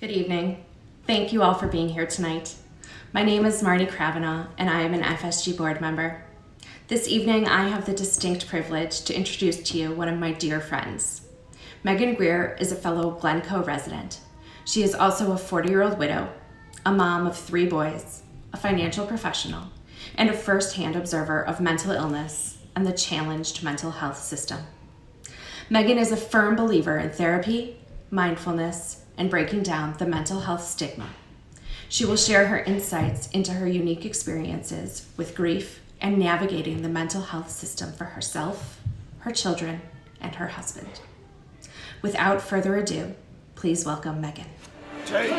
Good evening. Thank you all for being here tonight. My name is Marnie Kravanaugh, and I am an FSG board member. This evening, I have the distinct privilege to introduce to you one of my dear friends. Megan Greer is a fellow Glencoe resident. She is also a 40-year-old widow, a mom of 3 boys, a financial professional, and a first-hand observer of mental illness and the challenged mental health system. Megan is a firm believer in therapy, mindfulness, and breaking down the mental health stigma. She will share her insights into her unique experiences with grief and navigating the mental health system for herself, her children, and her husband. Without further ado, please welcome Megan. Take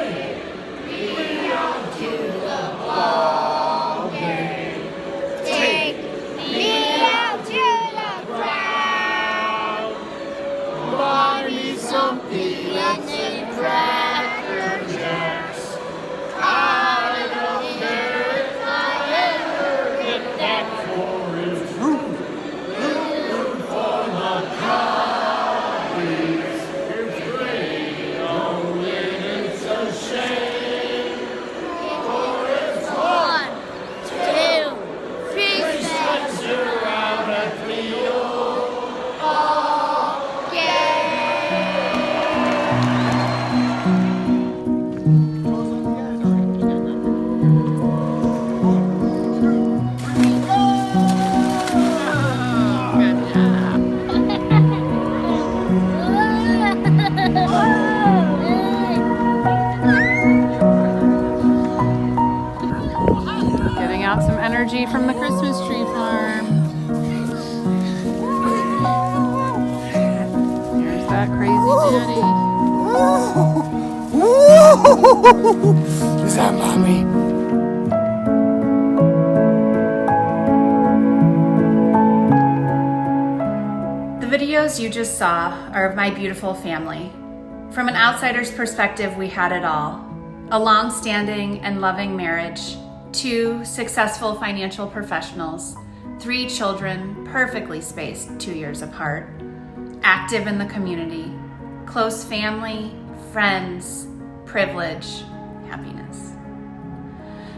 me out to the ball game. Take me out to the ground. Buy me some peanuts and Cracker Jacks. I don't care if I ever get that forest root for the copies. It's great, oh, and it's a shame. For it's 1, 2, 3 steps you're out at the old ball game. Getting out some energy from the Christmas tree farm. Here's that crazy daddy. Is that mommy? The videos you just saw are of my beautiful family. From an outsider's perspective, we had it all. A long-standing and loving marriage, 2 successful financial professionals, 3 children, perfectly spaced 2 years apart, active in the community, close family, friends, privilege, happiness.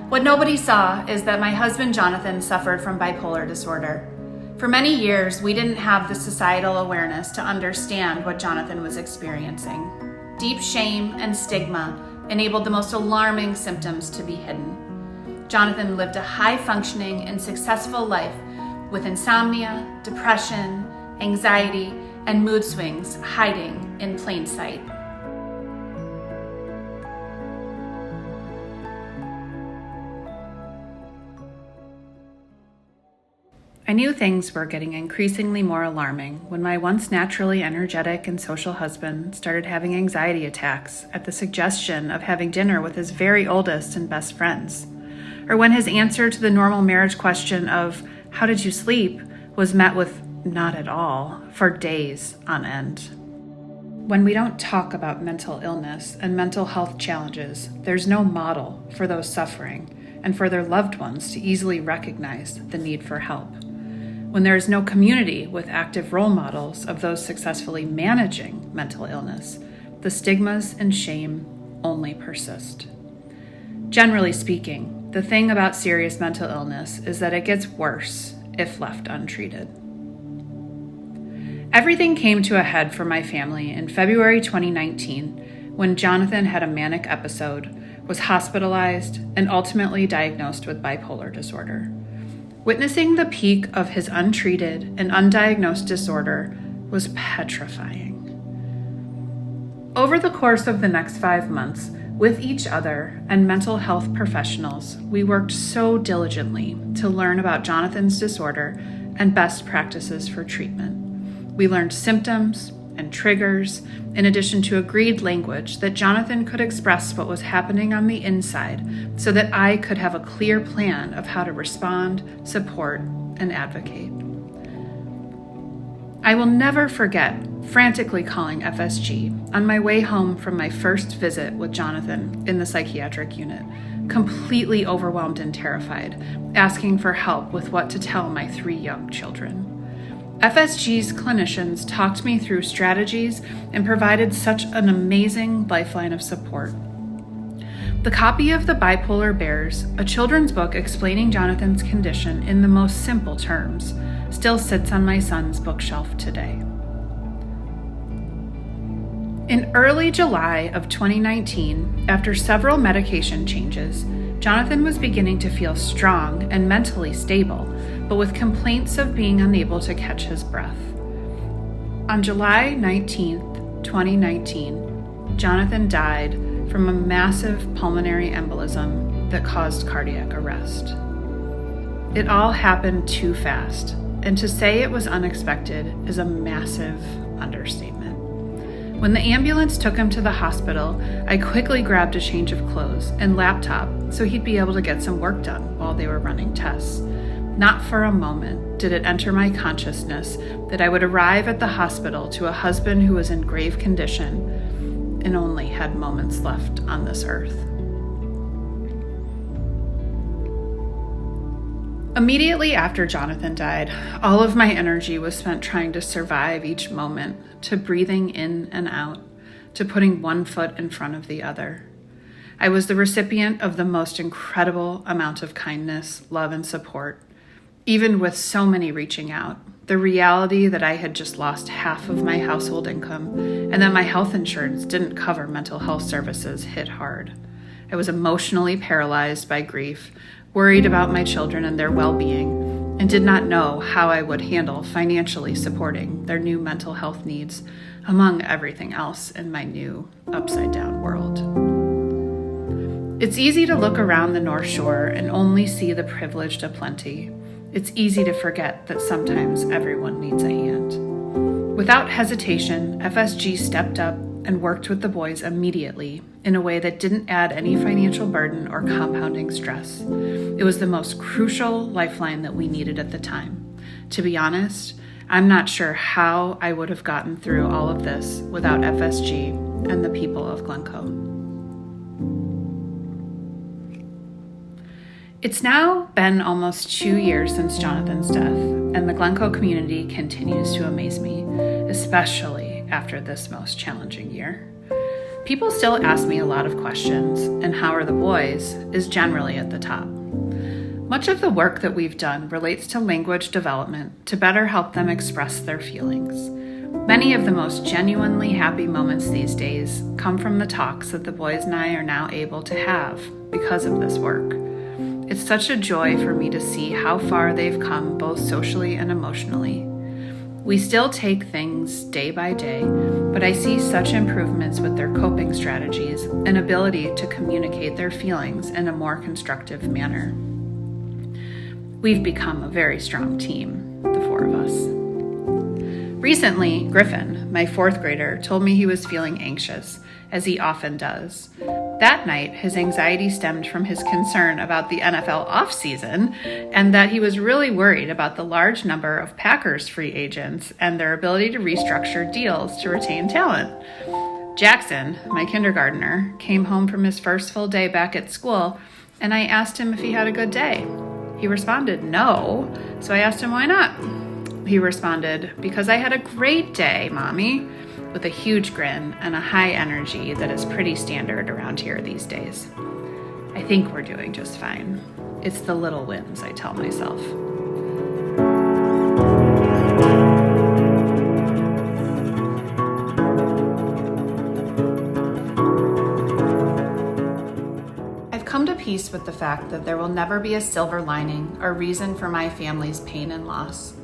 What nobody saw is that my husband Jonathan suffered from bipolar disorder. For many years, we didn't have the societal awareness to understand what Jonathan was experiencing. Deep shame and stigma enabled the most alarming symptoms to be hidden. Jonathan lived a high-functioning and successful life with insomnia, depression, anxiety, and mood swings hiding in plain sight. I knew things were getting increasingly more alarming when my once naturally energetic and social husband started having anxiety attacks at the suggestion of having dinner with his very oldest and best friends, or when his answer to the normal marriage question of, "How did you sleep?" was met with, "Not at all," for days on end. When we don't talk about mental illness and mental health challenges, there's no model for those suffering and for their loved ones to easily recognize the need for help. When there is no community with active role models of those successfully managing mental illness, the stigmas and shame only persist. Generally speaking, the thing about serious mental illness is that it gets worse if left untreated. Everything came to a head for my family in February 2019 when Jonathan had a manic episode, was hospitalized, and ultimately diagnosed with bipolar disorder. Witnessing the peak of his untreated and undiagnosed disorder was petrifying. Over the course of the next 5 months, with each other and mental health professionals, we worked so diligently to learn about Jonathan's disorder and best practices for treatment. We learned symptoms and triggers, in addition to agreed language that Jonathan could express what was happening on the inside so that I could have a clear plan of how to respond, support, and advocate. I will never forget frantically calling FSG on my way home from my first visit with Jonathan in the psychiatric unit, completely overwhelmed and terrified, asking for help with what to tell my 3 young children. FSG's clinicians talked me through strategies and provided such an amazing lifeline of support. The copy of The Bipolar Bears, a children's book explaining Jonathan's condition in the most simple terms, still sits on my son's bookshelf today. In early July of 2019, after several medication changes, Jonathan was beginning to feel strong and mentally stable, but with complaints of being unable to catch his breath. On July 19th, 2019, Jonathan died from a massive pulmonary embolism that caused cardiac arrest. It all happened too fast, and to say it was unexpected is a massive understatement. When the ambulance took him to the hospital, I quickly grabbed a change of clothes and laptop so he'd be able to get some work done while they were running tests. Not for a moment did it enter my consciousness that I would arrive at the hospital to a husband who was in grave condition and only had moments left on this earth. Immediately after Jonathan died, all of my energy was spent trying to survive each moment, to breathing in and out, to putting one foot in front of the other. I was the recipient of the most incredible amount of kindness, love, and support. Even with so many reaching out, the reality that I had just lost half of my household income and that my health insurance didn't cover mental health services hit hard. I was emotionally paralyzed by grief, worried about my children and their well-being, and did not know how I would handle financially supporting their new mental health needs, among everything else in my new upside-down world. It's easy to look around the North Shore and only see the privileged aplenty. It's easy to forget that sometimes everyone needs a hand. Without hesitation, FSG stepped up and worked with the boys immediately in a way that didn't add any financial burden or compounding stress. It was the most crucial lifeline that we needed at the time. To be honest, I'm not sure how I would have gotten through all of this without FSG and the people of Glencoe. It's now been almost 2 years since Jonathan's death, and the Glencoe community continues to amaze me, especially after this most challenging year. People still ask me a lot of questions, and how are the boys is generally at the top. Much of the work that we've done relates to language development to better help them express their feelings. Many of the most genuinely happy moments these days come from the talks that the boys and I are now able to have because of this work. It's such a joy for me to see how far they've come both socially and emotionally. We still take things day by day, but I see such improvements with their coping strategies and ability to communicate their feelings in a more constructive manner. We've become a very strong team, the four of us. Recently, Griffin, my 4th grader, told me he was feeling anxious, as he often does. That night, his anxiety stemmed from his concern about the NFL offseason and that he was really worried about the large number of Packers free agents and their ability to restructure deals to retain talent. Jackson, my kindergartner, came home from his first full day back at school, and I asked him if he had a good day. He responded, no, so I asked him why not. He responded, because I had a great day, Mommy, with a huge grin and a high energy that is pretty standard around here these days. I think we're doing just fine. It's the little wins, I tell myself. I've come to peace with the fact that there will never be a silver lining or reason for my family's pain and loss,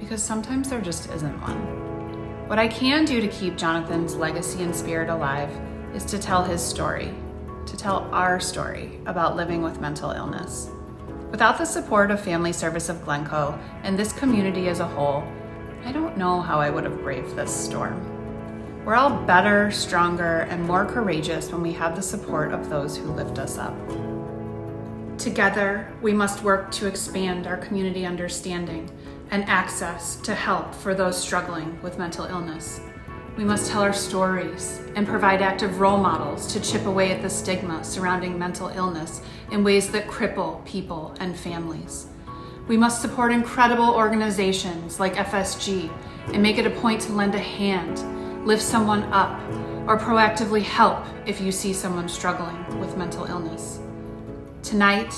because sometimes there just isn't one. What I can do to keep Jonathan's legacy and spirit alive is to tell his story, to tell our story about living with mental illness. Without the support of Family Service of Glencoe and this community as a whole, I don't know how I would have braved this storm. We're all better, stronger, and more courageous when we have the support of those who lift us up. Together, we must work to expand our community understanding and access to help for those struggling with mental illness. We must tell our stories and provide active role models to chip away at the stigma surrounding mental illness in ways that cripple people and families. We must support incredible organizations like FSG and make it a point to lend a hand, lift someone up, or proactively help if you see someone struggling with mental illness. Tonight,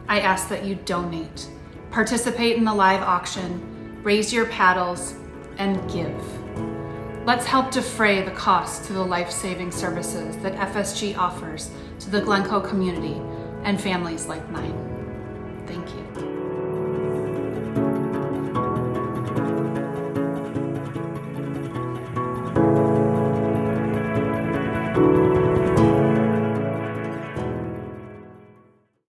I ask that you donate, participate in the live auction, raise your paddles, and give. Let's help defray the cost to the life-saving services that FSG offers to the Glencoe community and families like mine. Thank you.